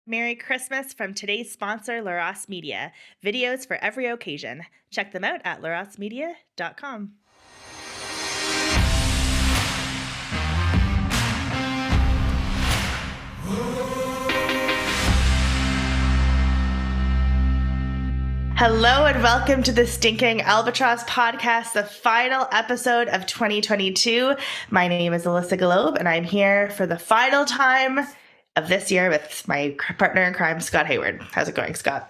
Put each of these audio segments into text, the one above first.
Merry Christmas from today's sponsor, Laros Media. Videos for every occasion. Check them out at larosmedia.com. Hello and welcome to the Stinking Albatross Podcast, the final episode of 2022. My name is Alissa and I'm here for the final time of this year with my partner in crime, Scott Hayward. How's it going, Scott?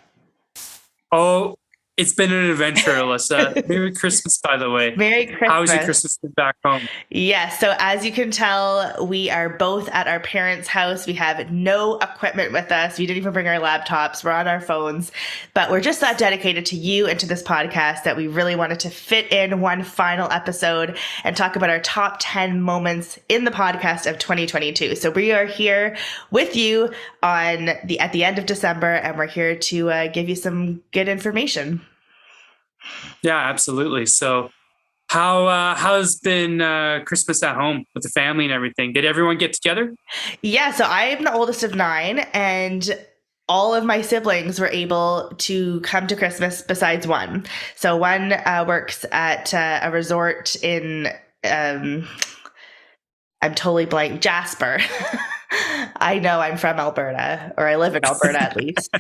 Oh, it's been an adventure, Alissa. Merry Christmas, by the way. Merry Christmas. How was your Christmas back home? Yes. So as you can tell, we are both at our parents' house. We have no equipment with us. We didn't even bring our laptops. We're on our phones. But we're just that dedicated to you and to this podcast that we really wanted to fit in one final episode and talk about our top 10 moments in the podcast of 2022. So we are here with you at the end of December, and we're here to give you some good information. Yeah, absolutely. So how's been Christmas at home with the family and everything? Did everyone get together? Yeah, so I'm the oldest of 9, and all of my siblings were able to come to Christmas besides one. So one works at a resort in, I'm totally blank, Jasper. I know I'm from Alberta, or I live in Alberta at least.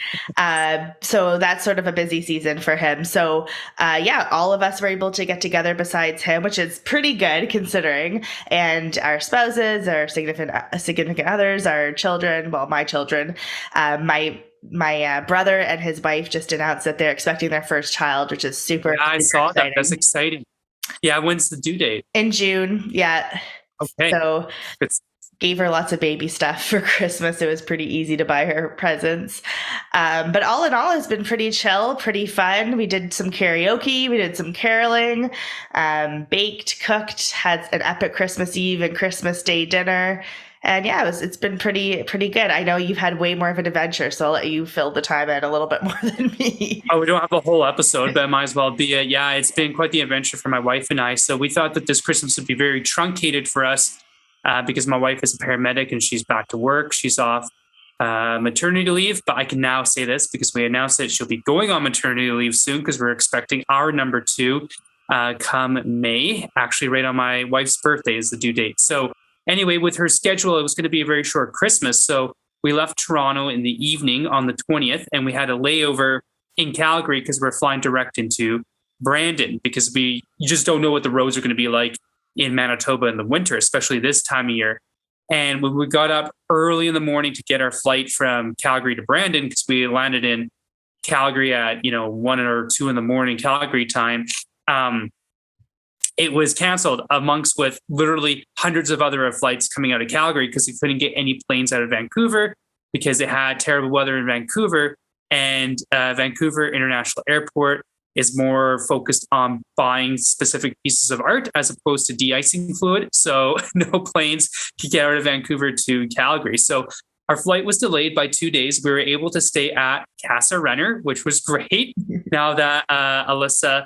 So that's sort of a busy season for him. So all of us were able to get together besides him, which is pretty good considering. And our spouses, our significant others, our children, well, my children, my brother and his wife just announced that they're expecting their first child, which is super Yeah, I saw exciting. that. That's exciting. Yeah, when's the due date? In June, yeah. Okay. So gave her lots of baby stuff for Christmas. It was pretty easy to buy her presents. But all in all, it's been pretty chill, pretty fun. We did some karaoke. We did some caroling, baked, cooked, had an epic Christmas Eve and Christmas Day dinner. And yeah, it's been pretty good. I know you've had way more of an adventure, so I'll let you fill the time in a little bit more than me. Oh, we don't have a whole episode, but it might as well be it. Yeah, it's been quite the adventure for my wife and I. So we thought that this Christmas would be very truncated for us. Because my wife is a paramedic and she's back to work. She's off maternity leave, but I can now say this because we announced that she'll be going on maternity leave soon because we're expecting our number 2 come May. Actually, right on my wife's birthday is the due date. So anyway, with her schedule, it was going to be a very short Christmas. So we left Toronto in the evening on the 20th, and we had a layover in Calgary because we're flying direct into Brandon because you just don't know what the roads are going to be like in Manitoba in the winter, especially this time of year. And when we got up early in the morning to get our flight from Calgary to Brandon, because we landed in Calgary at 1 or 2 in the morning Calgary time, it was canceled amongst with literally hundreds of other flights coming out of Calgary because we couldn't get any planes out of Vancouver because it had terrible weather in Vancouver, and Vancouver International Airport is more focused on buying specific pieces of art as opposed to de-icing fluid. So no planes could get out of Vancouver to Calgary. So our flight was delayed by 2 days. We were able to stay at Casa Renner, which was great. Now that Alissa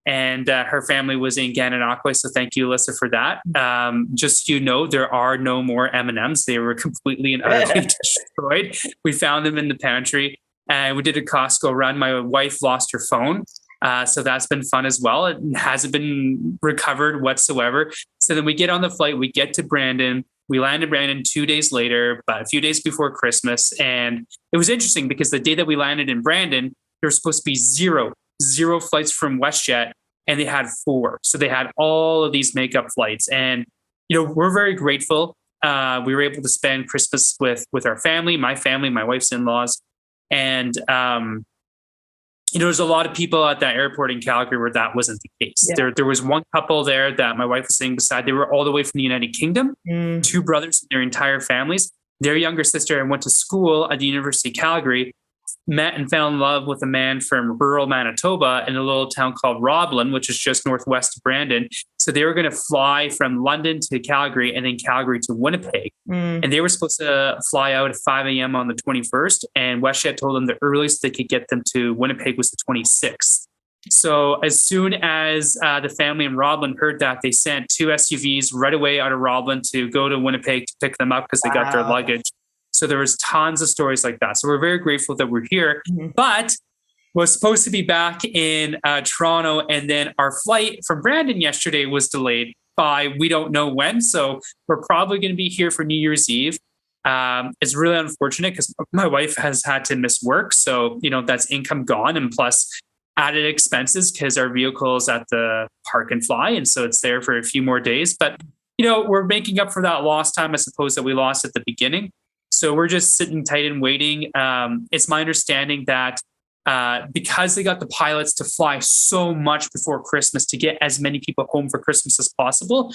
and her family was in Gananoque. So thank you, Alissa, for that. Just so you know, there are no more M&Ms. They were completely and utterly destroyed. We found them in the pantry. And we did a Costco run. My wife lost her phone. So that's been fun as well. It hasn't been recovered whatsoever. So then we get on the flight, we get to Brandon, we land in Brandon 2 days later, but a few days before Christmas. And it was interesting because the day that we landed in Brandon, there were supposed to be zero flights from WestJet, and they had 4. So they had all of these makeup flights. And, we're very grateful. We were able to spend Christmas with our family, my wife's in-laws. And, there's a lot of people at that airport in Calgary where that wasn't the case. Yeah. There was one couple there that my wife was sitting beside. They were all the way from the United Kingdom, 2 brothers and their entire families. Their younger sister went to school at the University of Calgary, met and fell in love with a man from rural Manitoba in a little town called Roblin, which is just northwest of Brandon. So they were going to fly from London to Calgary and then Calgary to Winnipeg. And they were supposed to fly out at 5 a.m. on the 21st. And WestJet told them the earliest they could get them to Winnipeg was the 26th. So as soon as the family in Roblin heard that, they sent 2 SUVs right away out of Roblin to go to Winnipeg to pick them up because they got their luggage. So there was tons of stories like that. So we're very grateful that we're here. Mm-hmm. But was supposed to be back in Toronto, and then our flight from Brandon yesterday was delayed by we don't know when. So we're probably going to be here for New Year's Eve. It's really unfortunate because my wife has had to miss work. So, that's income gone, and plus added expenses because our vehicle is at the park and fly. And so it's there for a few more days. But, we're making up for that lost time, I suppose, that we lost at the beginning. So we're just sitting tight and waiting. It's my understanding that because they got the pilots to fly so much before Christmas to get as many people home for Christmas as possible,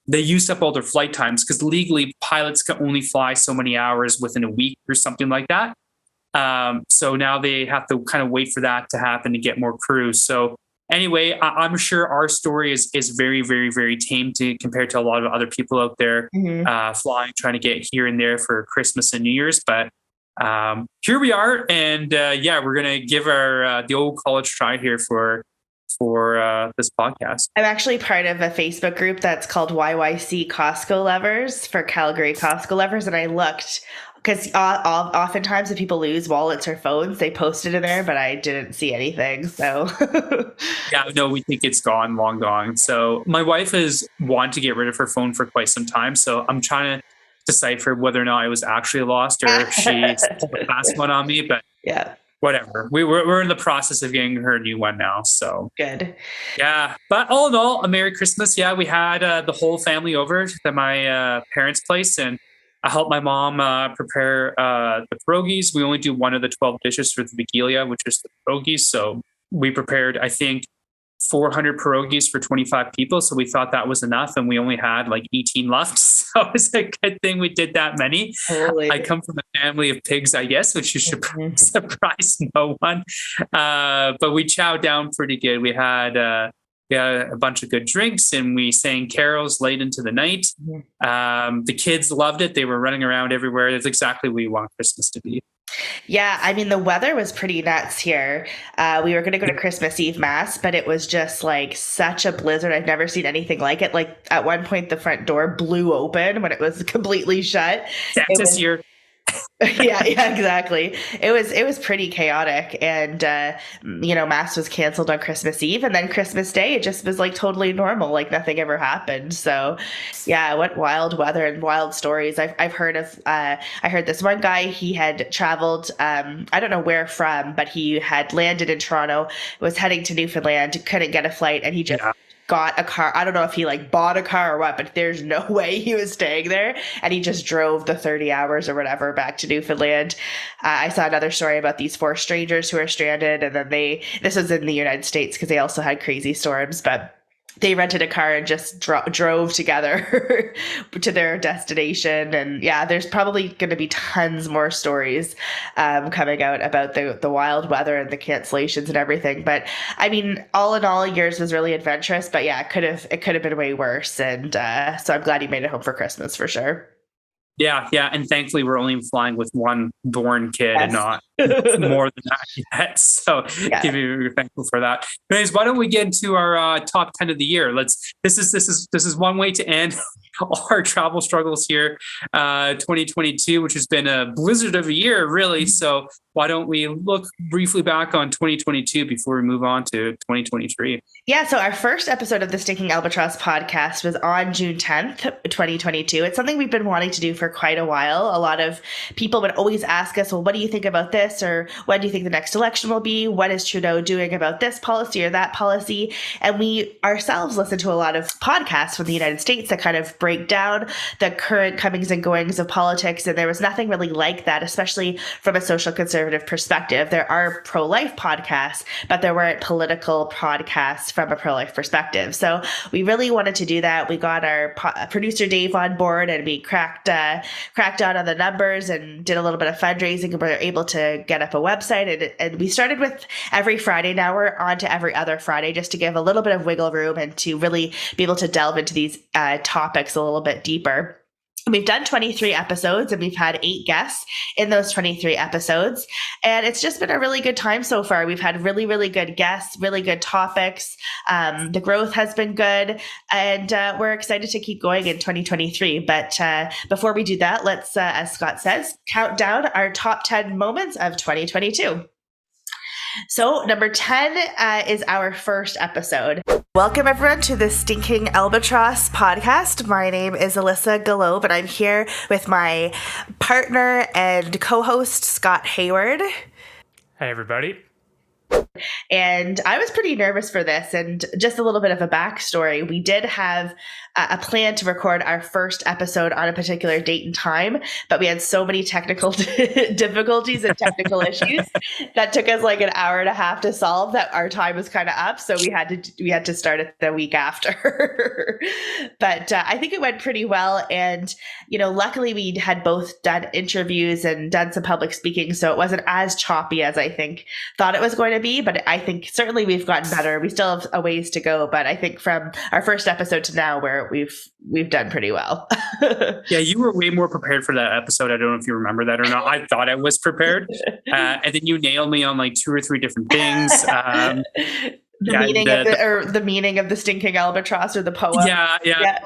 they used up all their flight times because legally pilots can only fly so many hours within a week or something like that. So now they have to kind of wait for that to happen to get more crews. So anyway, I'm sure our story is very, very, very tame compared to a lot of other people out there flying, trying to get here and there for Christmas and New Year's. But here we are, and we're gonna give our the old college try here for this podcast. I'm actually part of a Facebook group that's called YYC Costco Lovers for Calgary Costco Lovers, and I looked because oftentimes if people lose wallets or phones, they post it in there, but I didn't see anything. So we think it's long gone. So my wife has wanted to get rid of her phone for quite some time, so I'm trying to decipher whether or not it was actually lost or if she passed one on me, but whatever. We're in the process of getting her a new one now. So good. Yeah. But all in all, a Merry Christmas. Yeah. We had the whole family over to my parents' place, and I helped my mom prepare the pierogies. We only do one of the 12 dishes for the Vigilia, which is the pierogies. So we prepared, I think, 400 pierogies for 25 people. So we thought that was enough, and we only had like 18 left. So it's a good thing we did that many. Totally. I come from a family of pigs, I guess, which should surprise no one. But we chowed down pretty good. We had a bunch of good drinks, and we sang carols late into the night. The kids loved it. They were running around everywhere. That's exactly what we want Christmas to be. Yeah, I mean, the weather was pretty nuts here. We were going to go to Christmas Eve Mass, but it was just like such a blizzard. I've never seen anything like it. Like at one point, the front door blew open when it was completely shut. Texas here. yeah, exactly. It was pretty chaotic, and Mass was canceled on Christmas Eve, and then Christmas Day it just was like totally normal, like nothing ever happened. So yeah, what wild weather and wild stories. I've heard of. I heard this one guy, he had traveled. I don't know where from, but he had landed in Toronto, was heading to Newfoundland, couldn't get a flight, and he just got a car. I don't know if he like bought a car or what, but there's no way he was staying there. And he just drove the 30 hours or whatever back to Newfoundland. I saw another story about these 4 strangers who were stranded. And then this was in the United States because they also had crazy storms, but they rented a car and just drove together to their destination. And yeah, there's probably going to be tons more stories coming out about the wild weather and the cancellations and everything. But I mean, all in all, yours was really adventurous. But yeah, it could have been way worse. And so I'm glad you made it home for Christmas for sure. Yeah. And thankfully, we're only flying with one born kid and not more than that yet. So we're thankful for that. Anyways, why don't we get into our top 10 of the year? This is one way to end all our travel struggles here, 2022, which has been a blizzard of a year, really. So why don't we look briefly back on 2022 before we move on to 2023? Yeah, so our first episode of the Stinking Albatross podcast was on June 10th, 2022. It's something we've been wanting to do for quite a while. A lot of people would always ask us, well, what do you think about this? Or when do you think the next election will be? What is Trudeau doing about this policy or that policy? And we ourselves listen to a lot of podcasts from the United States that kind of break down the current comings and goings of politics. And there was nothing really like that, especially from a social conservative perspective. There are pro-life podcasts, but there weren't political podcasts from a pro-life perspective. So we really wanted to do that. We got our producer Dave on board, and we cracked down on the numbers and did a little bit of fundraising, and we were able to get up a website. And we started with every Friday. Now we're on to every other Friday, just to give a little bit of wiggle room and to really be able to delve into these topics a little bit deeper. We've done 23 episodes and we've had 8 guests in those 23 episodes. And it's just been a really good time so far. We've had really, really good guests, really good topics. The growth has been good. And we're excited to keep going in 2023. But before we do that, let's, as Scott says, count down our top 10 moments of 2022. So number 10 is our first episode. Welcome everyone to the Stinking Albatross Podcast. My name is Alissa and I'm here with my partner and co-host Scott Hayward. Hey everybody. And I was pretty nervous for this, and just a little bit of a backstory. We did have a plan to record our first episode on a particular date and time, but we had so many technical difficulties and technical issues that took us like an hour and a half to solve that our time was kind of up. So we had to start it the week after. But I think it went pretty well. And, luckily we had both done interviews and done some public speaking. So it wasn't as choppy as I think thought it was going to be. But I think certainly we've gotten better. We still have a ways to go. But I think from our first episode to now, where we've done pretty well. Yeah, you were way more prepared for that episode. I don't know if you remember that or not. I thought I was prepared. And then you nailed me on like 2 or 3 different things. The meaning of the stinking albatross, or the poem. Yeah.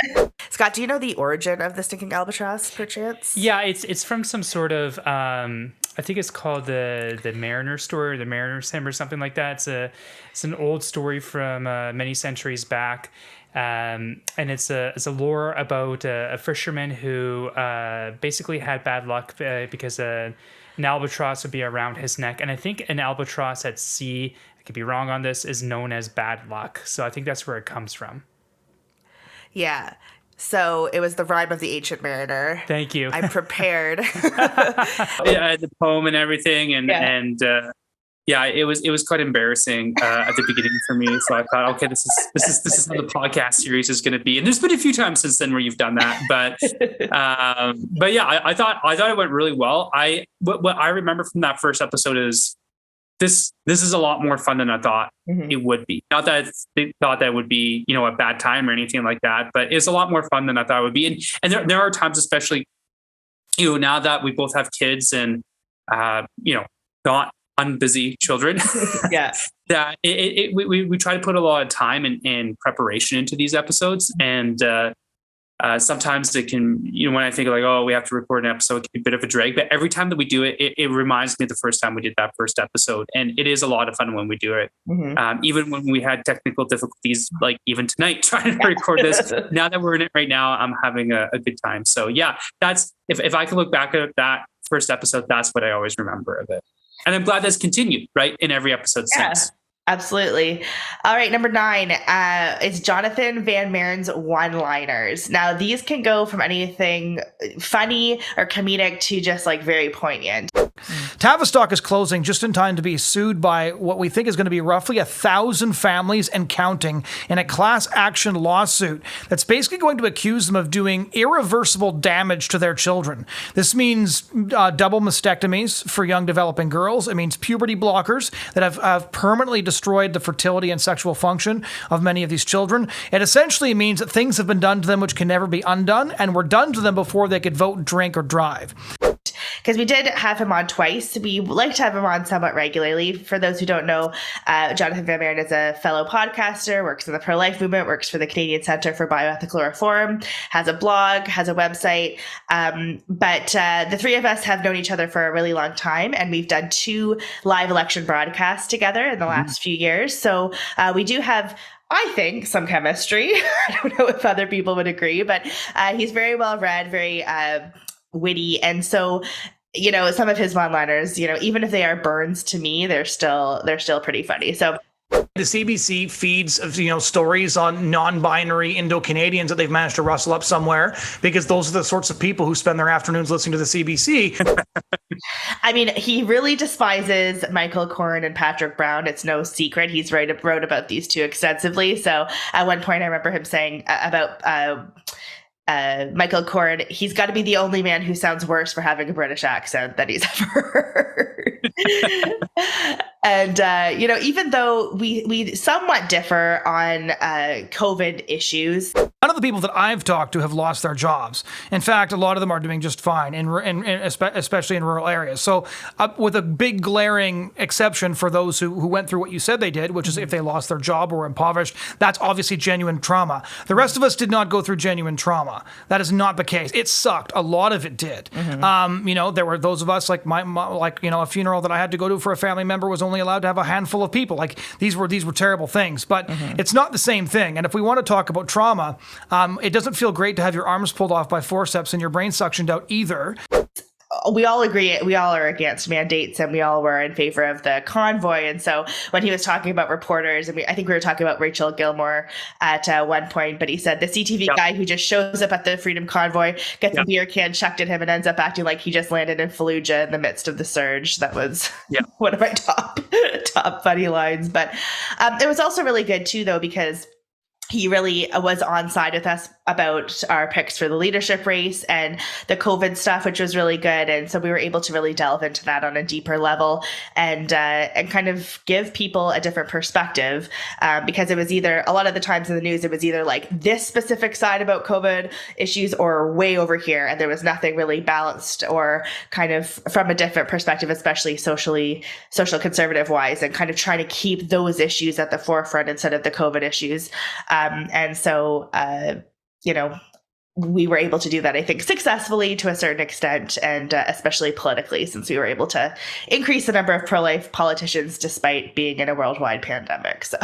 Scott, do you know the origin of the stinking albatross, perchance? Yeah, it's from some sort of I think it's called the Mariner story or the Mariner's Hymn or something like that. It's an old story from many centuries back. And it's a lore about a fisherman who basically had bad luck because an albatross would be around his neck. And I think an albatross at sea, I could be wrong on this, is known as bad luck. So I think that's where it comes from. Yeah. So it was the rhyme of the Ancient Mariner. Thank you. I'm prepared. Yeah, the poem and everything, and it was quite embarrassing at the beginning for me. So I thought, okay, this is how the podcast series is going to be. And there's been a few times since then where you've done that, but yeah, I thought it went really well. What I remember from that first episode is this is a lot more fun than I thought it would be. Not that I thought that would be, a bad time or anything like that, but it's a lot more fun than I thought it would be. And there are times, especially, now that we both have kids and, not unbusy children, that we try to put a lot of time and preparation into these episodes. And sometimes it can, when I think like, oh, we have to record an episode, it can be a bit of a drag. But every time that we do it, it reminds me of the first time we did that first episode. And it is a lot of fun when we do it. Even when we had technical difficulties, like even tonight, trying to record this. Now that we're in it right now, I'm having a good time. So yeah, that's, if I can look back at that first episode, that's what I always remember of it. And I'm glad that's continued, right, in every episode since. Absolutely. All right, number 9 is Jonathan Van Maren's one-liners. Now, these can go from anything funny or comedic to just like very poignant. Tavistock is closing just in time to be sued by what we think is going to be roughly 1,000 families and counting in a class action lawsuit that's basically going to accuse them of doing irreversible damage to their children. This means double mastectomies for young developing girls. It means puberty blockers that have permanently destroyed the fertility and sexual function of many of these children. It essentially means that things have been done to them which can never be undone and were done to them before they could vote, drink, or drive. Because we did have him on twice. We like to have him on somewhat regularly. For those who don't know, Jonathan Van Maren is a fellow podcaster, works in the pro-life movement, works for the Canadian Centre for Bioethical Reform, has a blog, has a website. But the three of us have known each other for a really long time, and we've done 2 live election broadcasts together in the last few years. So we do have, I think, some chemistry. I don't know if other people would agree, but he's very well read, very witty. And so, some of his one-liners, even if they are burns to me, they're still pretty funny. So the CBC feeds, stories on non-binary Indo-Canadians that they've managed to rustle up somewhere, because those are the sorts of people who spend their afternoons listening to the CBC. I mean, he really despises Michael Corn and Patrick Brown. It's no secret. He's wrote about these 2 extensively. So at one point, I remember him saying about Michael Corn, he's got to be the only man who sounds worse for having a British accent that he's ever heard. And, even though we somewhat differ on COVID issues. none of the people that I've talked to have lost their jobs. In fact, a lot of them are doing just fine, especially in rural areas. So with a big glaring exception for those who went through what you said they did, which is if they lost their job or were impoverished, that's obviously genuine trauma. The rest of us did not go through genuine trauma. That is not the case. It sucked. A lot of it did. There were those of us like a funeral that I had to go to for a family member was only allowed to have a handful of people. Like these were terrible things, but it's not the same thing. And if we want to talk about trauma, it doesn't feel great to have your arms pulled off by forceps and your brain suctioned out either. We all agree, we all are against mandates, and we all were in favor of the convoy. And so when he was talking about reporters, I think we were talking about Rachel Gilmore at one point, but he said the CTV guy who just shows up at the Freedom Convoy, gets a beer can chucked at him, and ends up acting like he just landed in Fallujah in the midst of the surge. That was one of my top funny lines. But it was also really good too, though, because he really was on side with us about our picks for the leadership race and the COVID stuff, which was really good. And so we were able to really delve into that on a deeper level and kind of give people a different perspective, because it was either, a lot of the times in the news, it was either like this specific side about COVID issues or way over here. And there was nothing really balanced or kind of from a different perspective, especially social conservative wise, and kind of trying to keep those issues at the forefront instead of the COVID issues. And so, we were able to do that, I think, successfully to a certain extent, and especially politically, since we were able to increase the number of pro-life politicians despite being in a worldwide pandemic. So,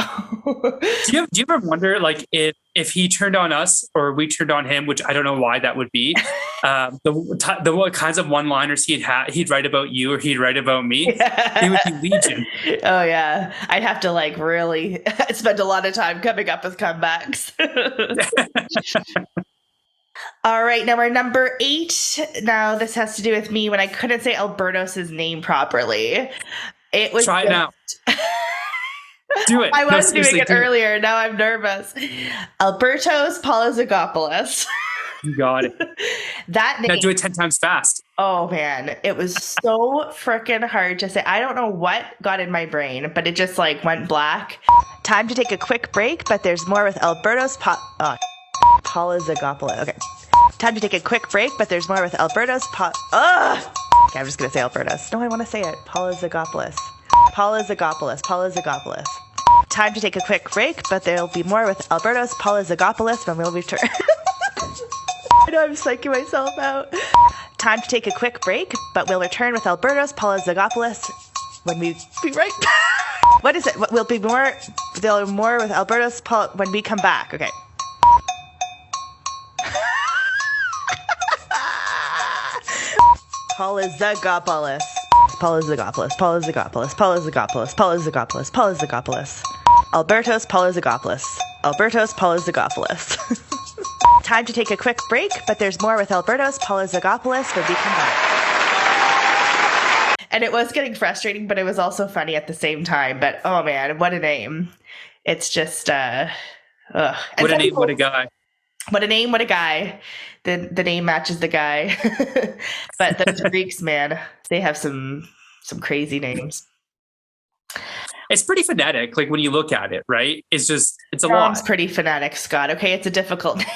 do you ever wonder, like, if he turned on us or we turned on him, which I don't know why that would be, the kinds of one-liners he'd write about you or he'd write about me, he would be legion. Oh yeah, I'd have to like really spend a lot of time coming up with comebacks. All right, now we're number 8. Now this has to do with me when I couldn't say Albertos' name properly. It was Try it now. Do it. I was doing it earlier. Now I'm nervous. Albertos Polizagopoulos. You got it. That name. Now do it 10 times fast. Oh man, it was so freaking hard to say. I don't know what got in my brain, but it just like went black. Time to take a quick break, but there's more with Albertos Polizagopoulos. Okay. Time to take a quick break, but there's more with Albertos Okay, I'm just going to say Albertos. No, I want to say it. Polizagopoulos. Time to take a quick break, but there'll be more with Albertos Polizagopoulos when we'll return. I know I'm psyching myself out. Time to take a quick break, but we'll return with Albertos Polizagopoulos when we be right back. What is it? There'll be more with Albertos when we come back. Okay. Polizagopoulos. Albertos Polizagopoulos. Time to take a quick break, but there's more with Albertos Polizagopoulos when we come back. And it was getting frustrating, but it was also funny at the same time. But oh man, what a name. It's just what a name, what a guy. What a name, what a guy. The name matches the guy. But those Greeks, man, they have some crazy names. It's pretty phonetic, like when you look at it, right? It's a lot. It's pretty phonetic, Scott. Okay, it's a difficult name.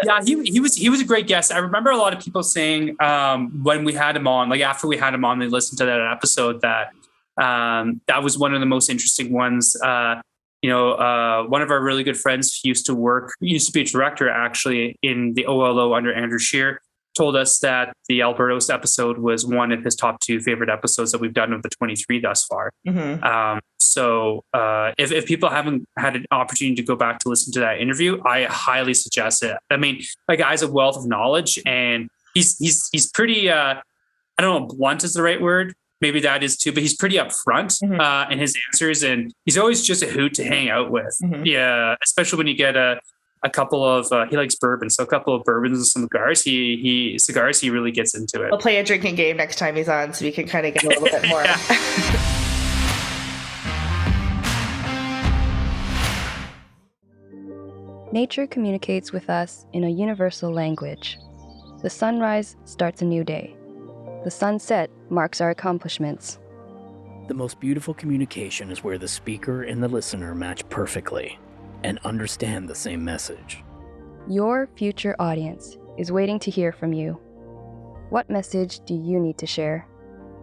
Yeah, he was a great guest. I remember a lot of people saying when we had him on, like after we had him on, they listened to that episode that that was one of the most interesting ones. One of our really good friends used to be a director actually in the OLO under Andrew Scheer, told us that the Albertos episode was one of his top 2 favorite episodes that we've done of the 23 thus far. Mm-hmm. So if people haven't had an opportunity to go back to listen to that interview, I highly suggest it. I mean, the guy's a wealth of knowledge, and he's pretty, I don't know, blunt is the right word. Maybe that is too, but he's pretty upfront in his answers, and he's always just a hoot to hang out with. Mm-hmm. Yeah, especially when you get a couple of he likes bourbon, so a couple of bourbons and some cigars. He really gets into it. We'll play a drinking game next time he's on, so we can kind of get a little bit more. Nature communicates with us in a universal language. The sunrise starts a new day. The sunset marks our accomplishments. The most beautiful communication is where the speaker and the listener match perfectly and understand the same message. Your future audience is waiting to hear from you. What message do you need to share?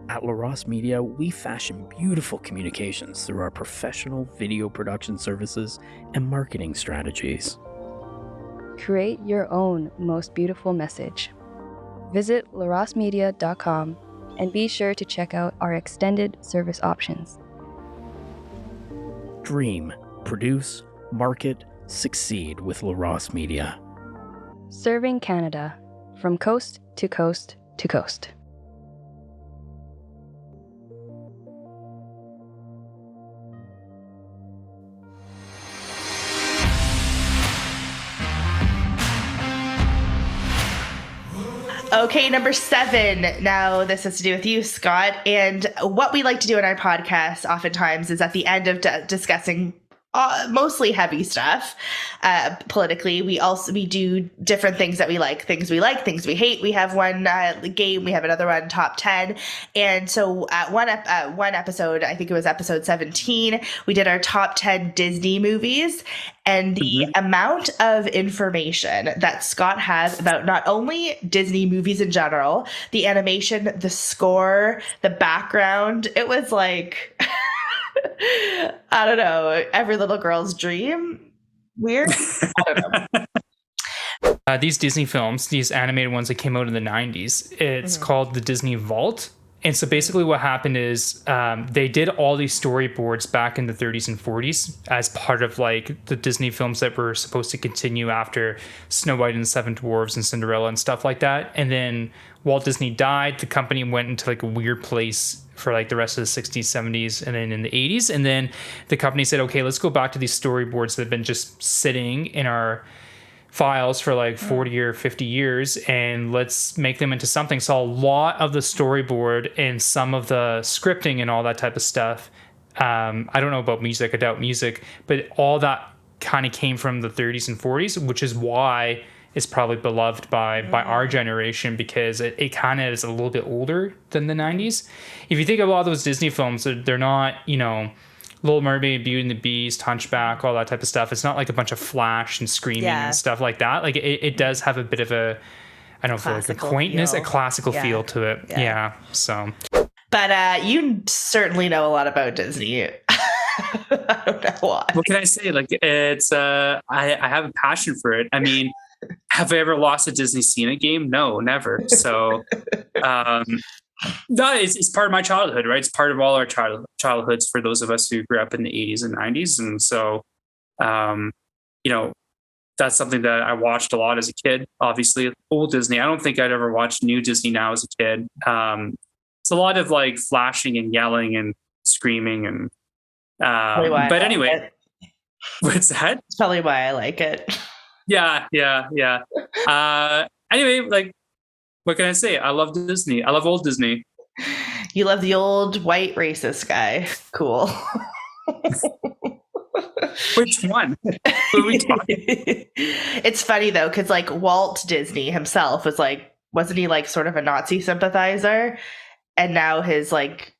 At LaRosse Media, we fashion beautiful communications through our professional video production services and marketing strategies. Create your own most beautiful message. Visit larosmedia.com and be sure to check out our extended service options. Dream, produce, market, succeed with LaRosse Media. Serving Canada from coast to coast to coast. Okay, number 7. Now, this has to do with you, Scott. And what we like to do in our podcast oftentimes is at the end of discussing mostly heavy stuff politically, we do different things that we like, things we hate. We have one game, we have another one, top 10. And so at one episode, I think it was episode 17, we did our top 10 Disney movies. And the amount of information that Scott has about not only Disney movies in general, the animation, the score, the background, it was like, I don't know, every little girl's dream. Weird? I don't know. These Disney films, these animated ones that came out in the 90s, it's called the Disney Vault. And so basically what happened is they did all these storyboards back in the 30s and 40s as part of like the Disney films that were supposed to continue after Snow White and the Seven Dwarfs and Cinderella and stuff like that. And then Walt Disney died. The company went into like a weird place for like the rest of the 60s, 70s, and then in the 80s. And then the company said, okay, let's go back to these storyboards that have been just sitting in our files for like 40 or 50 years and let's make them into something. So a lot of the storyboard and some of the scripting and all that type of stuff, I don't know about music, I doubt music, but all that kind of came from the 30s and 40s, which is why it's probably beloved by our generation, because it kind of is a little bit older than the 90s. If you think of a lot of those Disney films, they're not, you know, Little Mermaid, Beauty and the Beast, Hunchback, all that type of stuff. It's not like a bunch of flash and screaming and stuff like that. Like it does have a bit of a, I don't feel like a quaintness, a classical feel to it. Yeah. So. But you certainly know a lot about Disney. I don't know why. What can I say? Like it's, I have a passion for it. I mean, have I ever lost a Disney Cena game? No, never. So, no, it's part of my childhood, right? It's part of all our childhoods for those of us who grew up in the 80s and 90s. And so, you know, that's something that I watched a lot as a kid. Obviously, old Disney. I don't think I'd ever watched new Disney now as a kid. It's a lot of like flashing and yelling and screaming and. But anyway, what's that? It's probably why I like it. Yeah. Anyway, like, what can I say? I love Disney. I love old Disney. You love the old white racist guy. Cool. Which one? Who are we talking? It's funny though, because like Walt Disney himself was like, wasn't he like sort of a Nazi sympathizer? And now his like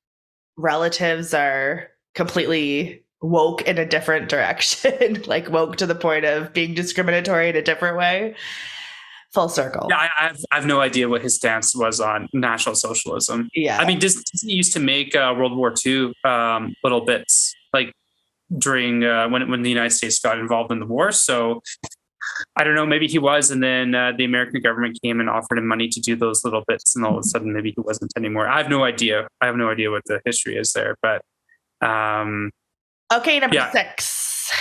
relatives are completely woke in a different direction, like woke to the point of being discriminatory in a different way. Full circle. Yeah, I have no idea what his stance was on National Socialism. Yeah. I mean, Disney used to make World War II little bits, like during when the United States got involved in the war. So I don't know, maybe he was, and then the American government came and offered him money to do those little bits, and all of a sudden maybe he wasn't anymore. I have no idea. I have no idea what the history is there, but okay, number 6.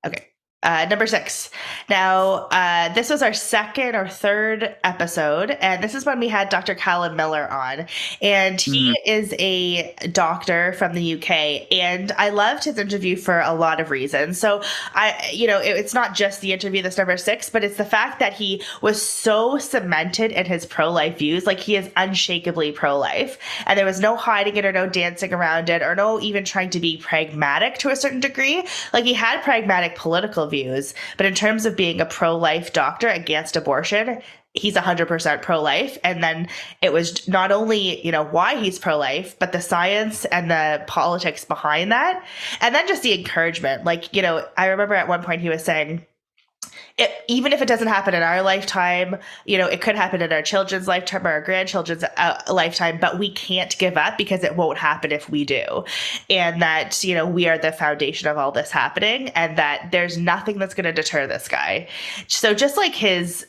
Okay. Number 6. Now, this was our second or third episode, and this is when we had Dr. Callum Miller on, and he is a doctor from the UK, and I loved his interview for a lot of reasons. So it's not just the interview that's number 6, but it's the fact that he was so cemented in his pro-life views, like he is unshakably pro-life, and there was no hiding it or no dancing around it or no even trying to be pragmatic to a certain degree. Like he had pragmatic political views. But in terms of being a pro-life doctor against abortion, he's 100% pro-life. And then it was not only, why he's pro-life, but the science and the politics behind that. And then just the encouragement. I remember at one point he was saying, even if it doesn't happen in our lifetime, it could happen in our children's lifetime or our grandchildren's lifetime, but we can't give up because it won't happen if we do. And that, we are the foundation of all this happening, and that there's nothing that's going to deter this guy. So just like his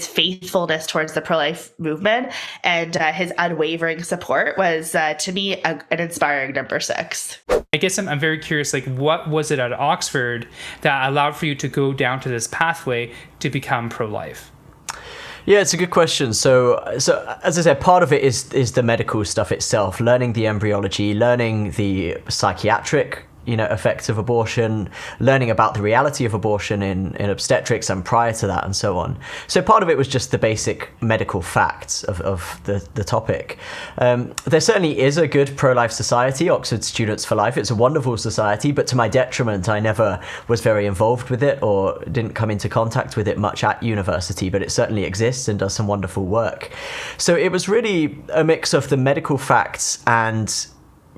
faithfulness towards the pro-life movement and his unwavering support was, to me, an inspiring number 6. I guess I'm very curious, what was it at Oxford that allowed for you to go down to this pathway to become pro-life? Yeah, it's a good question. So as I said, part of it is the medical stuff itself, learning the embryology, learning the psychiatric effects of abortion, learning about the reality of abortion in obstetrics and prior to that and so on. So part of it was just the basic medical facts of the topic. There certainly is a good pro-life society, Oxford Students for Life. It's a wonderful society, but to my detriment, I never was very involved with it or didn't come into contact with it much at university, but it certainly exists and does some wonderful work. So it was really a mix of the medical facts and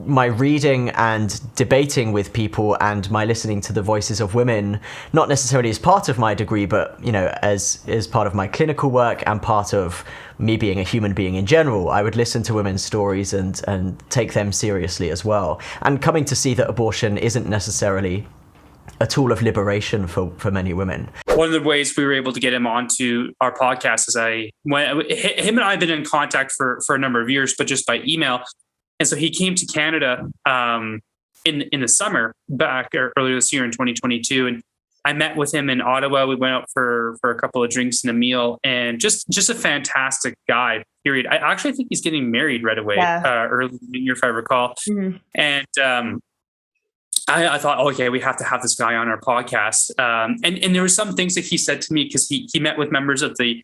my reading and debating with people and my listening to the voices of women, not necessarily as part of my degree, but, as part of my clinical work and part of me being a human being in general. I would listen to women's stories and take them seriously as well. And coming to see that abortion isn't necessarily a tool of liberation for many women. One of the ways we were able to get him onto our podcast is him and I have been in contact for a number of years, but just by email. And so he came to Canada in the summer back earlier this year in 2022. And I met with him in Ottawa. We went out for a couple of drinks and a meal, and just a fantastic guy, period. I actually think he's getting married right away, early in the year, if I recall. Mm-hmm. And I thought, okay, we have to have this guy on our podcast. And there were some things that he said to me, because he met with members of the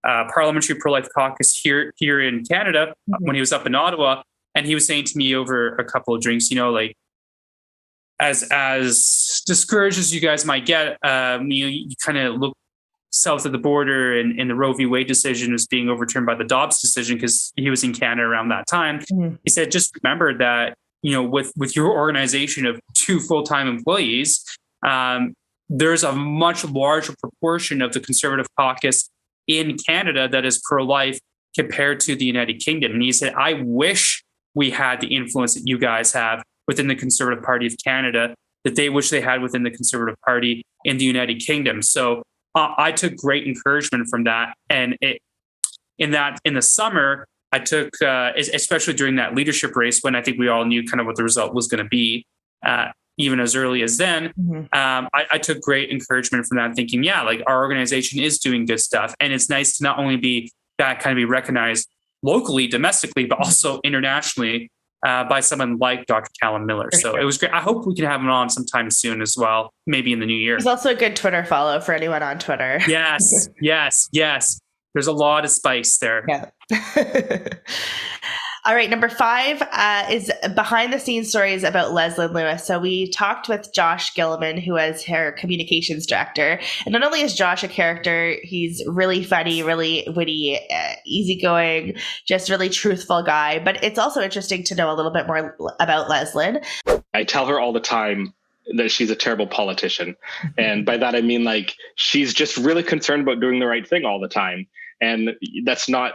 Parliamentary Pro-Life Caucus here in Canada when he was up in Ottawa. And he was saying to me over a couple of drinks, as discouraged as you guys might get, you kind of look south of the border, and the Roe v. Wade decision was being overturned by the Dobbs decision, because he was in Canada around that time. Mm-hmm. He said, just remember that, with your organization of 2 full-time employees, there's a much larger proportion of the Conservative caucus in Canada that is pro-life compared to the United Kingdom. And he said, I wish we had the influence that you guys have within the Conservative Party of Canada, that they wish they had within the Conservative Party in the United Kingdom. So I took great encouragement from that. And in the summer, I took, especially during that leadership race, when I think we all knew kind of what the result was going to be, even as early as then, I took great encouragement from that, thinking, our organization is doing good stuff. And it's nice to not only be recognized locally, domestically, but also internationally by someone like Dr. Callum Miller. So It was great. I hope we can have him on sometime soon as well, maybe in the new year. He's also a good Twitter follow for anyone on Twitter. Yes. There's a lot of spice there. Yeah. All right, number 5 is behind the scenes stories about Leslyn Lewis. So we talked with Josh Gilliman, who was her communications director. And not only is Josh a character, he's really funny, really witty, easygoing, just really truthful guy. But it's also interesting to know a little bit more about Leslyn. I tell her all the time that she's a terrible politician. And by that, I mean, she's just really concerned about doing the right thing all the time. And that's not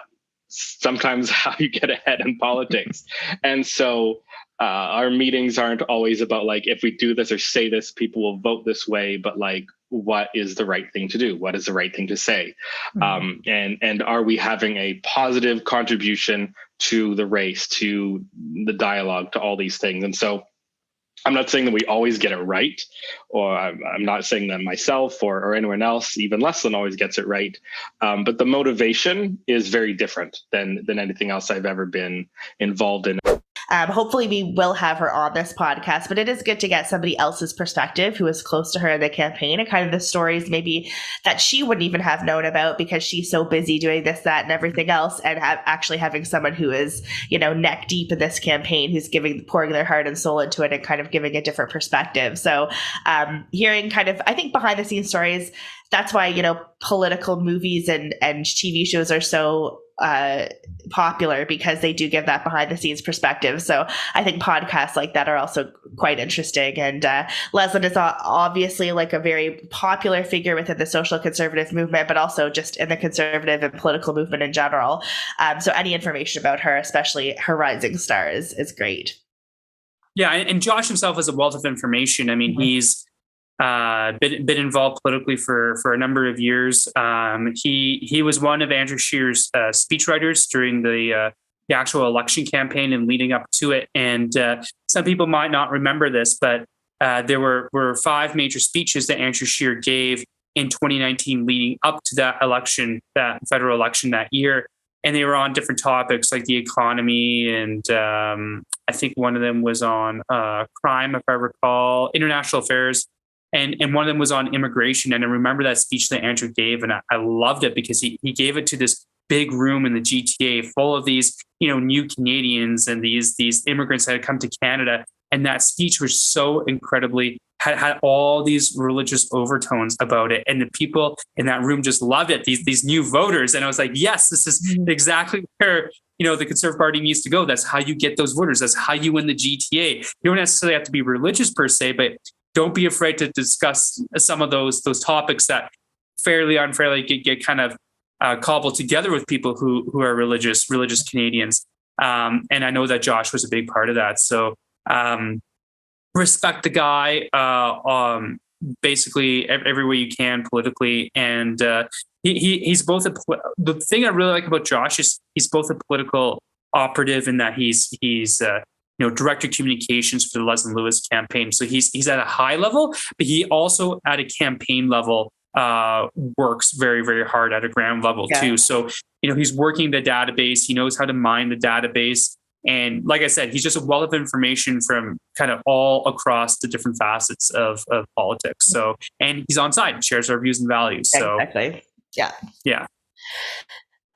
sometimes how you get ahead in politics. And so our meetings aren't always about if we do this or say this, people will vote this way, but what is the right thing to do? What is the right thing to say? Mm-hmm. And are we having a positive contribution to the race, to the dialogue, to all these things? And so I'm not saying that we always get it right, or I'm not saying that myself or anyone else, even less than always gets it right. But the motivation is very different than anything else I've ever been involved in. Hopefully we will have her on this podcast, but it is good to get somebody else's perspective who was close to her in the campaign, and kind of the stories maybe that she wouldn't even have known about because she's so busy doing this, that, and everything else, and having someone who is, neck deep in this campaign, who's pouring their heart and soul into it and kind of giving a different perspective. So hearing kind of, I think, behind the scenes stories, that's why, political movies and TV shows are so popular, because they do give that behind the scenes perspective. So I think podcasts like that are also quite interesting. And Leslyn is obviously like a very popular figure within the social conservative movement, but also just in the conservative and political movement in general. So any information about her, especially her rising star, is great. Yeah, and Josh himself is a wealth of information. I mean, he's been involved politically for a number of years. He was one of Andrew Scheer's speechwriters during the actual election campaign and leading up to it. And some people might not remember this, but there were 5 major speeches that Andrew Scheer gave in 2019 leading up to that election, that federal election that year. And they were on different topics like the economy, and I think one of them was on crime, if I recall, international affairs. And one of them was on immigration. And I remember that speech that Andrew gave, and I loved it because he gave it to this big room in the GTA full of these, new Canadians and these immigrants that had come to Canada. And that speech was so incredibly, had all these religious overtones about it. And the people in that room just loved it, these new voters. And I was like, yes, this is exactly where, the Conservative Party needs to go. That's how you get those voters. That's how you win the GTA. You don't necessarily have to be religious per se, but don't be afraid to discuss some of those topics that fairly unfairly get kind of cobbled together with people who are religious Canadians. And I know that Josh was a big part of that. So respect the guy basically every way you can politically. And he's both the thing I really like about Josh is he's both a political operative in that he's director communications for the Leslyn Lewis campaign. So he's at a high level, but he also at a campaign level works very, very hard at a ground level too. So, he's working the database. He knows how to mine the database. And like I said, he's just a wealth of information from kind of all across the different facets of politics. So, and he's on side, shares our views and values. So exactly. Yeah. Yeah.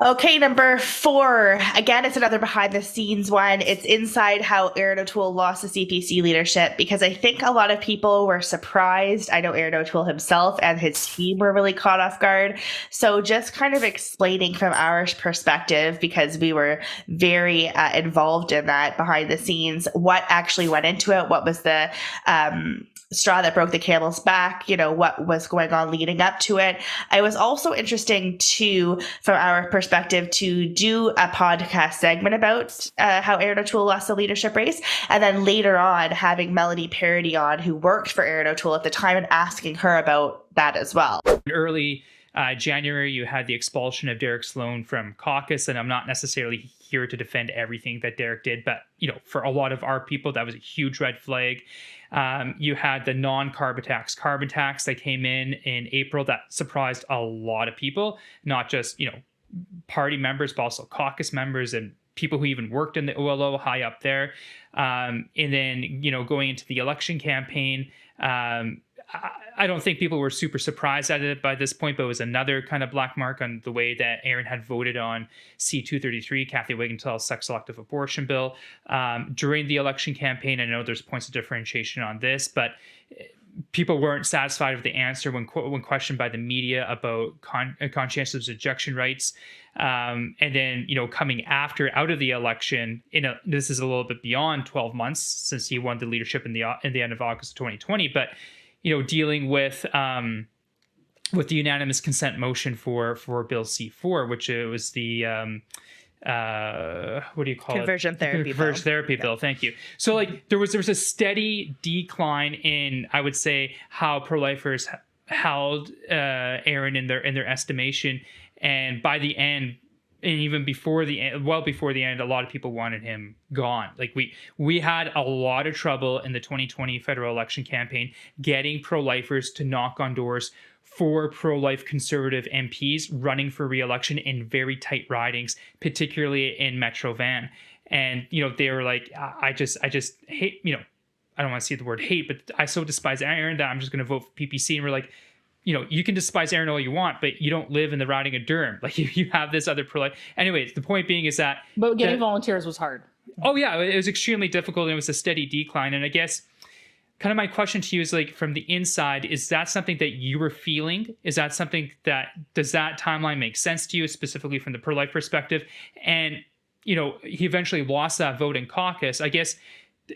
Okay, number 4. Again, it's another behind the scenes one. It's inside how Aaron O'Toole lost the CPC leadership, because I think a lot of people were surprised. I know Aaron O'Toole himself and his team were really caught off guard. So just kind of explaining from our perspective, because we were very involved in that behind the scenes, what actually went into it, what was the straw that broke the camel's back, what was going on leading up to it. It was also interesting from our perspective, to do a podcast segment about how Aaron O'Toole lost the leadership race. And then later on, having Melanie Parody on, who worked for Aaron O'Toole at the time, and asking her about that as well. Early January, you had the expulsion of Derek Sloan from caucus, and I'm not necessarily here to defend everything that Derek did, but for a lot of our people, that was a huge red flag. You had the non-carbon tax that came in April that surprised a lot of people, not just party members, but also caucus members and people who even worked in the OLO high up there. And then going into the election campaign, I don't think people were super surprised at it by this point, but it was another kind of black mark on the way that Aaron had voted on C-233, Kathy Wiggintal's sex-selective abortion bill. During the election campaign, I know there's points of differentiation on this, but people weren't satisfied with the answer when questioned by the media about conscientious objection rights. And then, coming out of the election, this is a little bit beyond 12 months since he won the leadership in the end of August of 2020, but dealing with the unanimous consent motion for Bill C-4, which it was the what do you call Conversion it? therapy Conversion therapy bill. Thank you. So there was a steady decline in, I would say, how pro-lifers held Aaron in their estimation, and by the end, and even before the end, a lot of people wanted him gone. Like we had a lot of trouble in the 2020 federal election campaign getting pro-lifers to knock on doors for pro-life conservative MPs running for re-election in very tight ridings, particularly in Metro Van. And they were like, I just hate, I don't want to see the word hate, but I so despise Aaron that I'm just going to vote for PPC. And we're like, you can despise Aaron all you want, but you don't live in the riding of Durham. Like you have this other pro-life. Anyways, the point being is that... But getting volunteers was hard. Oh yeah, it was extremely difficult, and it was a steady decline. And I guess kind of my question to you is like, from the inside, is that something that you were feeling? Is that something does that timeline make sense to you, specifically from the pro-life perspective? And, he eventually lost that vote in caucus. I guess,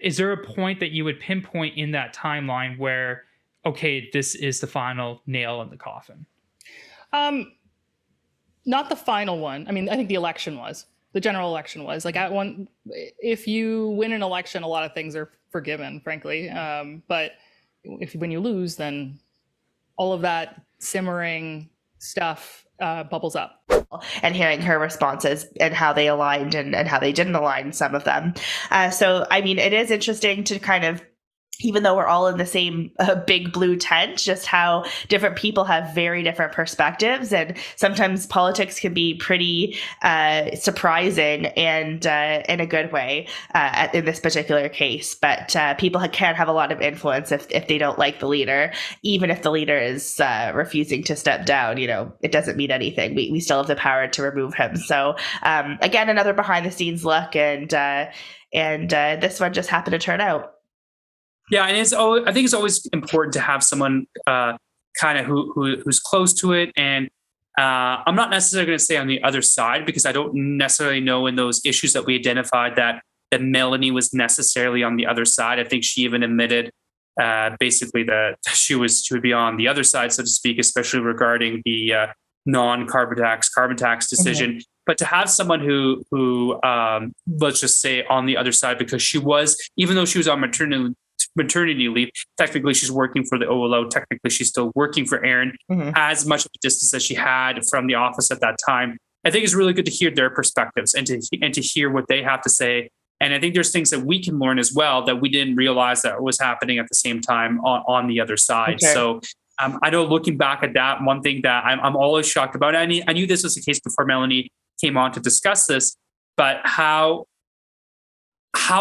is there a point that you would pinpoint in that timeline where, okay, this is the final nail in the coffin? Not the final one. I mean, I think the general election was like if you win an election, a lot of things are forgiven, frankly. But when you lose, then all of that simmering stuff bubbles up. And hearing her responses and how they aligned and how they didn't align, some of them. So, I mean, it is interesting to kind of, even though we're all in the same big blue tent, just how different people have very different perspectives. And sometimes politics can be pretty surprising and in a good way in this particular case. But people can have a lot of influence if they don't like the leader, even if the leader is refusing to step down. It doesn't mean anything. We still have the power to remove him. So again, another behind the scenes look, and this one just happened to turn out. Yeah, and I think it's always important to have someone kind of who's close to it. And I'm not necessarily going to say on the other side, because I don't necessarily know in those issues that we identified that Melanie was necessarily on the other side. I think she even admitted basically that she would be on the other side, so to speak, especially regarding the non-carbon tax decision. Mm-hmm. But to have someone who let's just say on the other side, because she was, even though she was on maternity leave, technically she's working for the OLO, technically she's still working for Aaron, mm-hmm. as much of a distance as she had from the office at that time. I think it's really good to hear their perspectives and to hear what they have to say. And I think there's things that we can learn as well that we didn't realize that was happening at the same time on the other side. Okay. So I know, looking back at that, one thing that I'm always shocked about, I knew this was the case before Melanie came on to discuss this, but how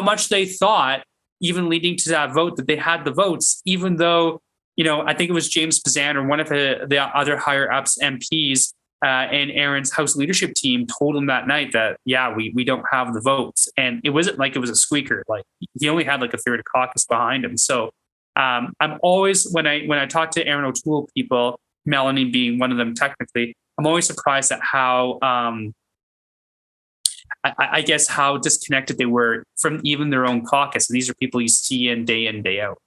much they thought, even leading to that vote, that they had the votes, even though, I think it was James Bazan or one of the other higher ups MPs and Aaron's House leadership team told him that night that, we don't have the votes. And it wasn't like it was a squeaker. Like, he only had like a third of caucus behind him. So I'm always, when I talk to Aaron O'Toole people, Melanie being one of them technically, I'm always surprised at how I guess how disconnected they were from even their own caucus. And these are people you see in, day out.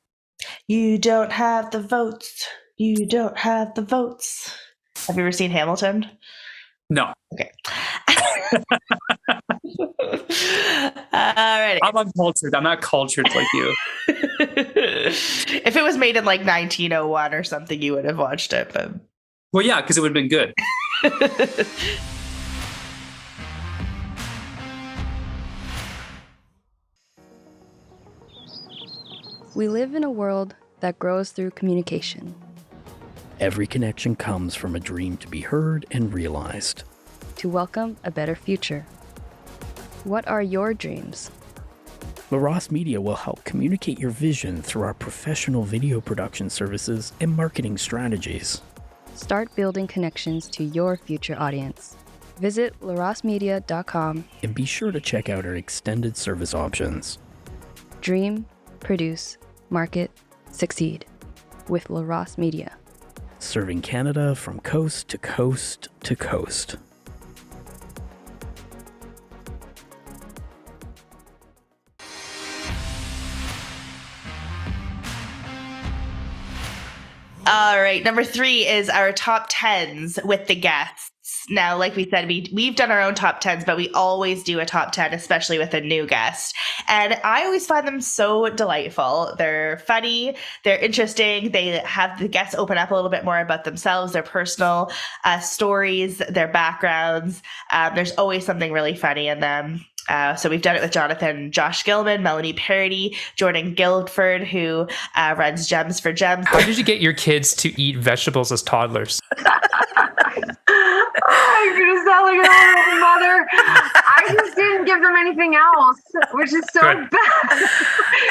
You don't have the votes. You don't have the votes. Have you ever seen Hamilton? No. Okay. Alrighty. I'm uncultured. I'm not cultured like you. If it was made in like 1901 or something, you would have watched it. But... Well, yeah, because it would have been good. We live in a world that grows through communication. Every connection comes from a dream to be heard and realized. To welcome a better future. What are your dreams? LaRosse Media will help communicate your vision through our professional video production services and marketing strategies. Start building connections to your future audience. Visit larosmedia.com and be sure to check out our extended service options. Dream, produce, market, succeed with LaRosse Media. Serving Canada from coast to coast to coast. All right, number 3 is our top 10s with the guests. Now, like we said, we've done our own top 10s, but we always do a top 10, especially with a new guest. And I always find them so delightful. They're funny, they're interesting. They have the guests open up a little bit more about themselves, their personal stories, their backgrounds. There's always something really funny in them. So we've done it with Josh Gilman, Melanie Parody, Jordan Guildford, who runs Gems for Gems. How did you get your kids to eat vegetables as toddlers? You're going to sound like an old mother. I just didn't give them anything else, which is so Good. bad.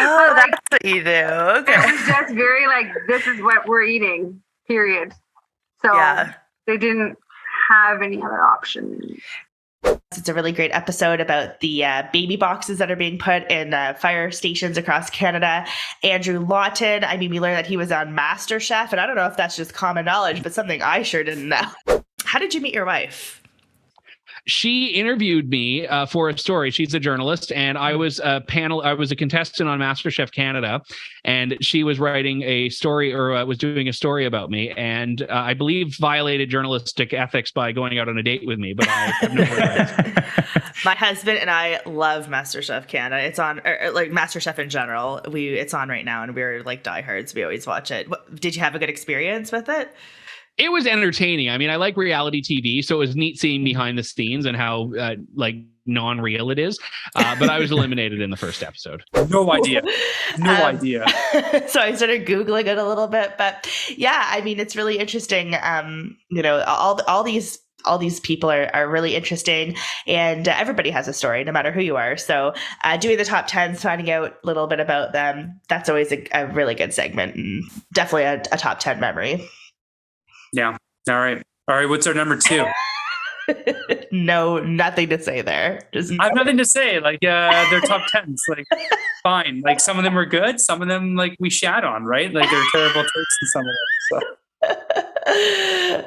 Oh, that's what you do. Okay. It was just very like, this is what we're eating, period. So Yeah. They didn't have any other option. It's a really great episode about the baby boxes that are being put in fire stations across Canada. Andrew Lawton, I mean, we learned that he was on MasterChef, and I don't know if that's just common knowledge, but something I sure didn't know. How did you meet your wife? She interviewed me for a story. She's a journalist, and I was a contestant on MasterChef Canada, and she was writing a story, or was doing a story about me, and I believe violated journalistic ethics by going out on a date with me, but I have no regrets. My husband and I love MasterChef Canada. It's on, or like MasterChef in general. It's on right now, and we're like diehards. We always watch it. Did you have a good experience with it? It was entertaining. I mean, I like reality TV, so it was neat seeing behind the scenes and how like non-real it is. But I was eliminated in the first episode. No idea. No idea. So I started Googling it a little bit, but yeah, I mean, it's really interesting. All these people are really interesting, and everybody has a story, no matter who you are. So doing the top 10s, finding out a little bit about them, that's always a really good segment, and definitely a top 10 memory. Yeah. All right. What's our number 2? No, nothing to say there. I have nothing to say. Like, they're top 10s. Like, fine. Like, some of them were good. Some of them, like, we shat on, right? Like, they're terrible takes in some of them. So.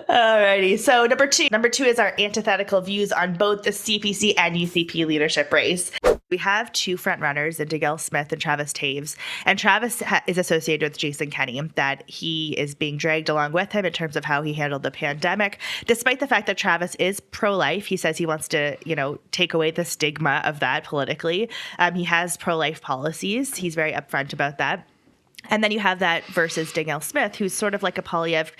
Alrighty. So number two is our antithetical views on both the CPC and UCP leadership race. We have 2 front runners in Danielle Smith and Travis Taves, and Travis is associated with Jason Kenney, that he is being dragged along with him in terms of how he handled the pandemic. Despite the fact that Travis is pro-life, he says he wants to, take away the stigma of that politically. He has pro-life policies. He's very upfront about that. And then you have that versus Danielle Smith, who's sort of like a Polyev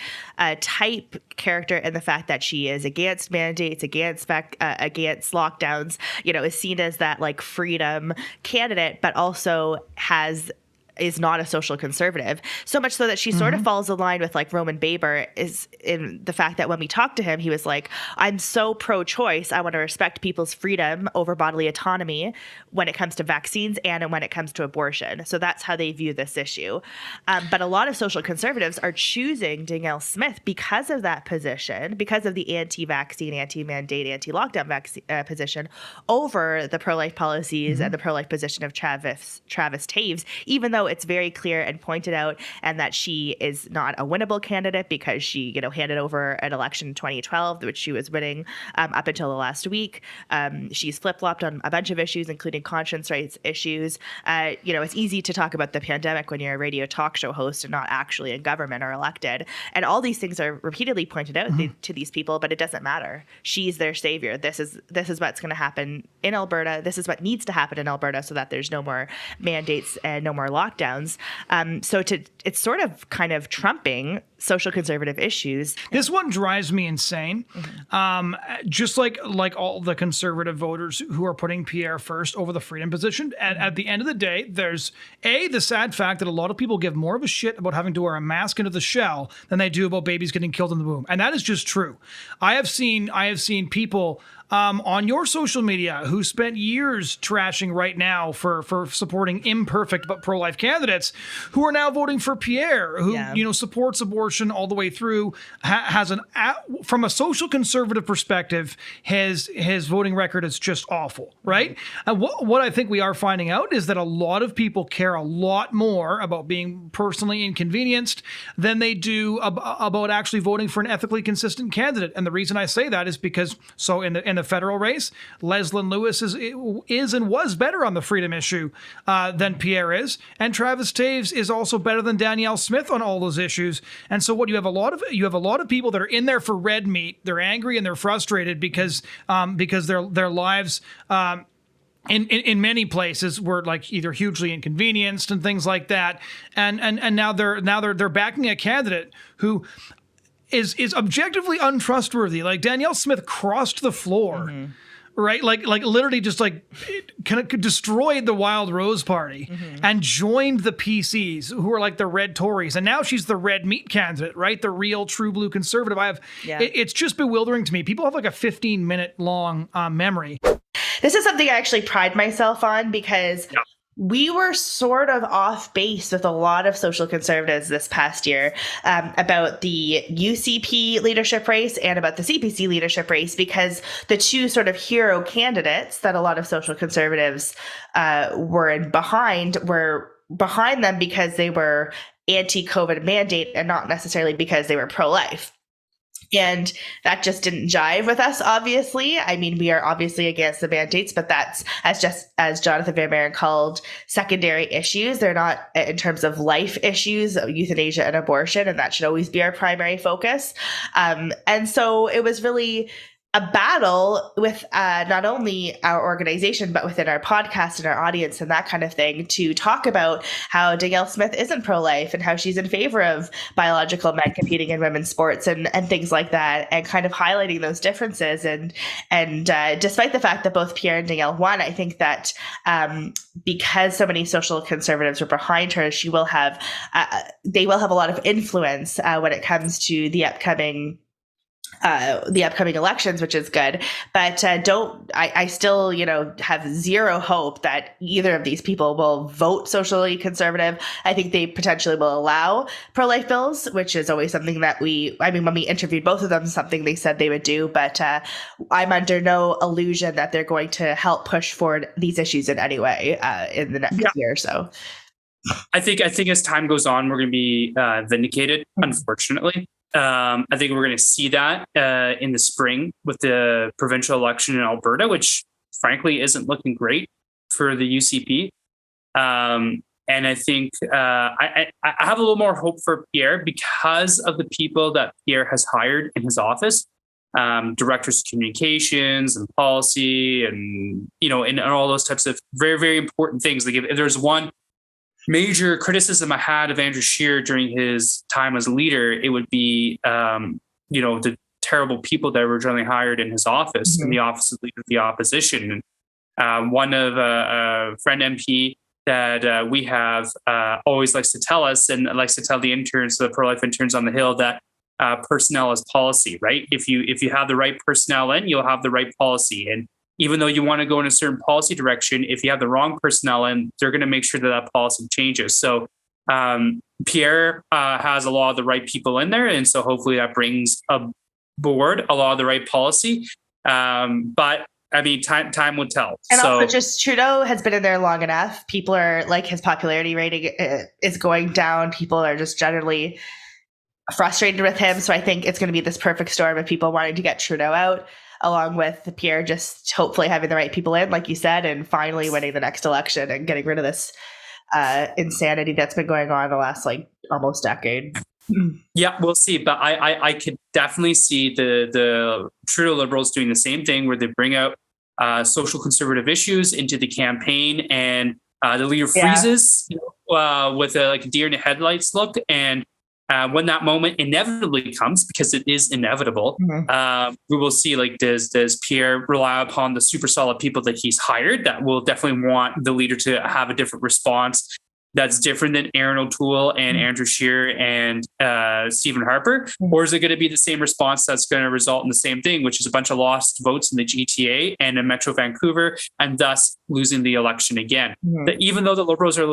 type character in the fact that she is against mandates, against lockdowns, is seen as that like freedom candidate, but also is not a social conservative. So much so that she sort of falls in line with like Roman Baber, is in the fact that when we talked to him, he was like, I'm so pro-choice. I want to respect people's freedom over bodily autonomy when it comes to vaccines and when it comes to abortion. So that's how they view this issue. But a lot of social conservatives are choosing Danielle Smith because of that position, because of the anti-vaccine, anti-mandate, anti-lockdown position over the pro-life policies and the pro-life position of Travis Taves, even though it's very clear and pointed out, and that she is not a winnable candidate because she, handed over an election in 2012, which she was winning up until the last week. She's flip-flopped on a bunch of issues, including conscience rights issues. It's easy to talk about the pandemic when you're a radio talk show host and not actually in government or elected. And all these things are repeatedly pointed out to these people, but it doesn't matter. She's their savior. This is what's going to happen in Alberta. This is what needs to happen in Alberta so that there's no more mandates and no more lockdowns. It's sort of kind of trumping social conservative issues. This one drives me insane. Just like all the conservative voters who are putting Pierre first over the freedom position. At the end of the day, there's the sad fact that a lot of people give more of a shit about having to wear a mask into the shell than they do about babies getting killed in the womb. And that is just true. I have seen people on your social media who spent years trashing RightNow for supporting imperfect but pro-life candidates, who are now voting for Pierre, who supports abortion all the way through, has from a social conservative perspective, his voting record is just awful, right? And what I think we are finding out is that a lot of people care a lot more about being personally inconvenienced than they do about actually voting for an ethically consistent candidate. And the reason I say that is because in the federal race, Leslyn Lewis is and was better on the freedom issue than Pierre is, and Travis Taves is also better than Danielle Smith on all those issues. And so what you have a lot of people that are in there for red meat. They're angry and they're frustrated because their lives in many places were like either hugely inconvenienced and things like that, and now they're backing a candidate who is objectively untrustworthy. Like Danielle Smith crossed the floor, right? Like literally just like kind of destroyed the Wild Rose Party and joined the PCs, who are like the red Tories. And now she's the red meat candidate, right? The real true blue conservative. It's just bewildering to me. People have like a 15-minute long memory. This is something I actually pride myself on because we were sort of off base with a lot of social conservatives this past year about the UCP leadership race and about the CPC leadership race, because the two sort of hero candidates that a lot of social conservatives were behind them because they were anti-COVID mandate and not necessarily because they were pro-life. And that just didn't jive with us, obviously. I mean, we are obviously against the mandates, but that's as Jonathan Van Maren called, secondary issues. They're not in terms of life issues, euthanasia and abortion, and that should always be our primary focus. And so it was really a battle with not only our organization, but within our podcast and our audience and that kind of thing, to talk about how Danielle Smith isn't pro-life and how she's in favor of biological men competing in women's sports and things like that, and kind of highlighting those differences. And despite the fact that both Pierre and Danielle won, I think that because so many social conservatives were behind her, they will have a lot of influence when it comes to the upcoming elections, which is good. But I still, have zero hope that either of these people will vote socially conservative. I think they potentially will allow pro-life bills, which is always something that when we interviewed both of them, something they said they would do. But I'm under no illusion that they're going to help push forward these issues in any way in the next year or so. I think as time goes on, we're going to be vindicated, unfortunately. I think we're going to see that in the spring with the provincial election in Alberta, which frankly isn't looking great for the UCP. And I think I have a little more hope for Pierre because of the people that Pierre has hired in his office, directors of communications and policy, and and all those types of very, very important things. Like if there's one major criticism I had of Andrew Scheer during his time as leader, it would be, the terrible people that were generally hired in his office, in the office of leader of the opposition. And one of a friend MP that we have always likes to tell us, and likes to tell the interns, the pro-life interns on the Hill, that personnel is policy, right? If you have the right personnel in, you'll have the right policy. And even though you want to go in a certain policy direction, if you have the wrong personnel in, they're going to make sure that policy changes. So Pierre has a lot of the right people in there. And so hopefully that brings aboard a lot of the right policy. But I mean, time will tell. And also just Trudeau has been in there long enough. People are his popularity rating is going down. People are just generally frustrated with him. So I think it's going to be this perfect storm of people wanting to get Trudeau out, along with Pierre just hopefully having the right people in, like you said, and finally winning the next election and getting rid of this insanity that's been going on the last almost decade. Yeah, we'll see. But I could definitely see the Trudeau Liberals doing the same thing, where they bring out social conservative issues into the campaign, and the leader freezes with a deer in the headlights look. And when that moment inevitably comes, because it is inevitable, we will see, does Pierre rely upon the super solid people that he's hired that will definitely want the leader to have a different response that's different than Aaron O'Toole and Andrew Scheer and Stephen Harper? Or is it going to be the same response that's going to result in the same thing, which is a bunch of lost votes in the GTA and in Metro Vancouver, and thus losing the election again? That even though the Liberals are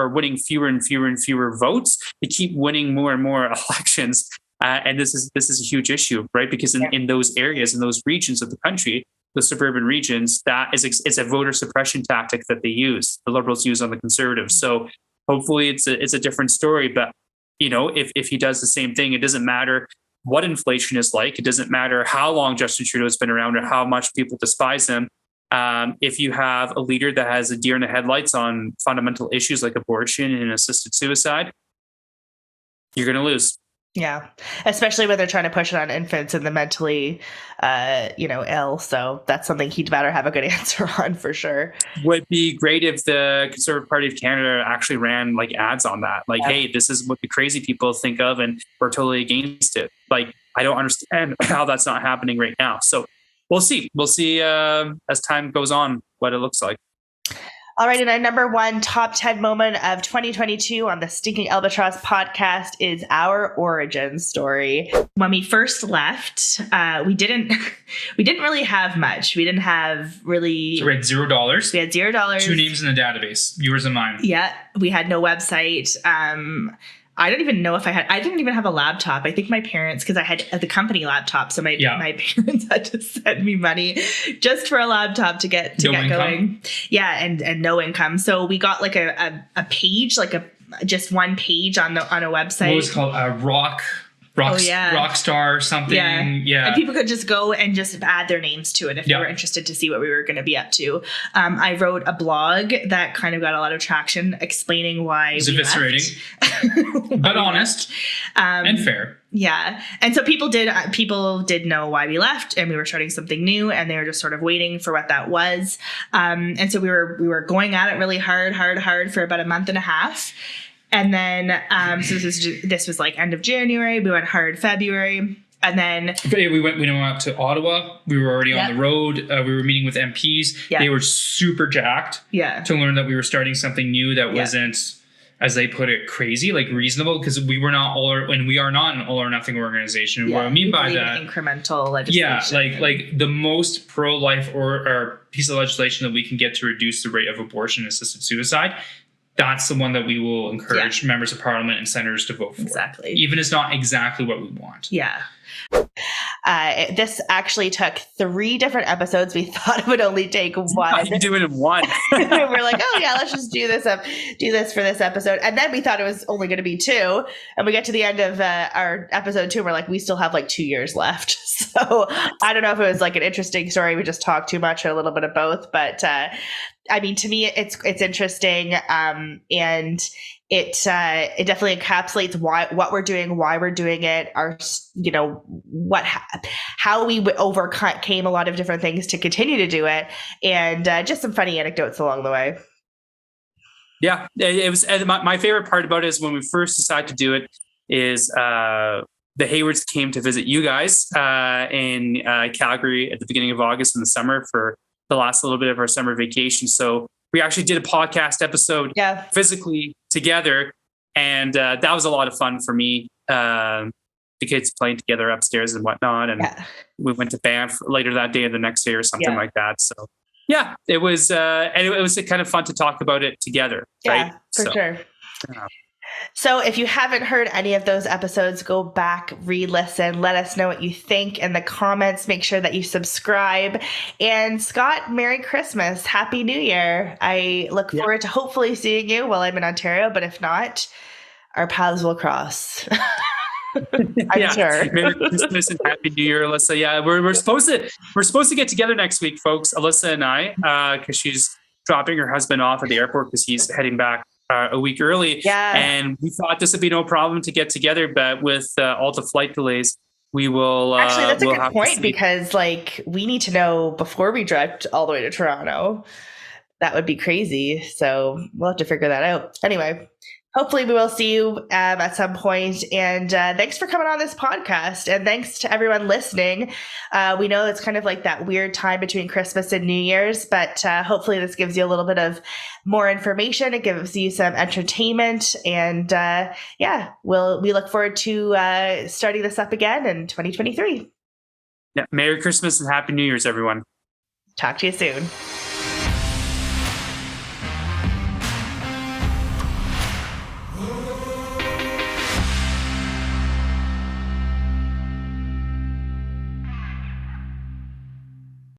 winning fewer and fewer and fewer votes, they keep winning more and more elections. And this is a huge issue, right? Because in those areas, in those regions of the country, the suburban regions, it's a voter suppression tactic that they use, the Liberals use on the Conservatives. So hopefully it's a different story. But if he does the same thing, it doesn't matter what inflation is like. It doesn't matter how long Justin Trudeau has been around or how much people despise him. If you have a leader that has a deer in the headlights on fundamental issues like abortion and assisted suicide, you're going to lose. Yeah, especially when they're trying to push it on infants and the mentally, ill. So that's something he'd better have a good answer on for sure. Would be great if the Conservative Party of Canada actually ran ads on that. Hey, this is what the crazy people think of, and we're totally against it. I don't understand how that's not happening right now. So we'll see. We'll see as time goes on what it looks like. All right, and our number one top 10 moment of 2022 on the Stinking Albatross podcast is our origin story. When we first left, we didn't really have much. We didn't have really. So we had $0. We had $0. 2 names in the database, yours and mine. Yeah, we had no website. I don't even know if I didn't even have a laptop. I think my parents, because I had the company laptop, so my parents had to send me money just for a laptop to get going. Yeah, and no income. So we got like a page, like just one page on a website. What was it called? Rockstar something. Yeah. And people could just go and just add their names to it if they were interested to see what we were going to be up to. I wrote a blog that kind of got a lot of traction explaining why it was eviscerating, but honest and fair. Yeah. And so people did know why we left, and we were starting something new, and they were just sort of waiting for what that was. And so we were going at it really hard for about a month and a half. And then, so this was like end of January. We went hard February, and then we went out to Ottawa. We were already on the road. We were meeting with MPs. Yep. They were super jacked. To learn that we were starting something new that wasn't, as they put it, crazy, like reasonable, because we are not an all or nothing organization. What I mean by that, incremental legislation. Yeah, like the most pro-life or piece of legislation that we can get to reduce the rate of abortion and assisted suicide. That's the one that we will encourage members of parliament and senators to vote for. Exactly. Even if it's not exactly what we want. Yeah. This actually took 3 different episodes. We thought it would only take one. You do it in one. We're like, oh yeah, let's just do this for this episode. And then we thought it was only going to be 2. And we get to the end of our episode 2, and we're like, we still have like 2 years left. So I don't know if it was like an interesting story. We just talked too much, or a little bit of both. But I mean, to me, it's interesting, and it definitely encapsulates what we're doing, why we're doing it, how we overcame a lot of different things to continue to do it, and just some funny anecdotes along the way. Yeah, it was my favorite part about it is when we first decided to do it is the Haywards came to visit you guys in Calgary at the beginning of August in the summer for the last little bit of our summer vacation. So we actually did a podcast episode physically together, and that was a lot of fun for me. The kids playing together upstairs and whatnot, and we went to Banff later that day or the next day or something like that. So yeah, it was and it was kind of fun to talk about it together. Yeah, for sure. Yeah. So if you haven't heard any of those episodes, go back, re-listen, let us know what you think in the comments. Make sure that you subscribe. And Scott, Merry Christmas. Happy New Year. I look forward to hopefully seeing you while I'm in Ontario, but if not, our paths will cross. I'm sure. Merry Christmas and Happy New Year, Alissa. Yeah, we're supposed to get together next week, folks. Alissa and I, because she's dropping her husband off at the airport because he's heading back a week early. And we thought this would be no problem to get together, but with all the flight delays, we will. Actually, that's a good point, because like we need to know before we drive all the way to Toronto. That would be crazy. So we'll have to figure that out. Anyway, hopefully we will see you at some point. And thanks for coming on this podcast. And thanks to everyone listening. We know it's kind of like that weird time between Christmas and New Year's, but hopefully this gives you a little bit of more information. It gives you some entertainment. And we look forward to starting this up again in 2023. Yeah, Merry Christmas and Happy New Year's, everyone. Talk to you soon.